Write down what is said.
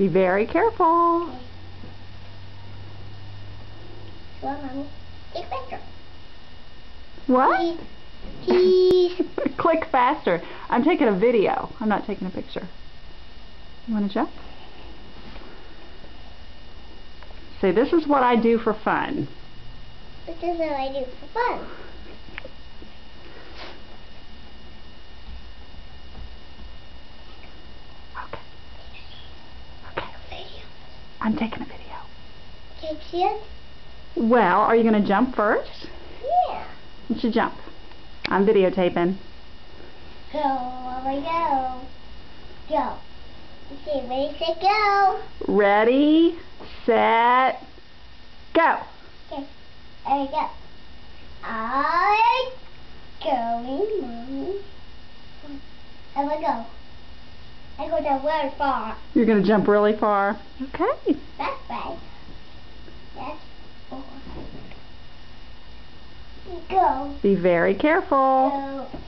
Be very careful. Okay. Well, Mommy, take a picture. What? Please. Click faster. I'm taking a video. I'm not taking a picture. You want to jump? Say, this is what I do for fun. This is what I do for fun. Okay. Okay. I'm taking a video. Can you see it? Well, are you going to jump first? Yeah. You should jump. I'm videotaping. Go, Mama, go. Go. Okay, ready, set, go. Ready, set, go. Okay, there you go. I'm going, Mommy. I will go. I go down very far. You're going to jump really far. Okay. That's right. That's four. Go. Be very careful. Go.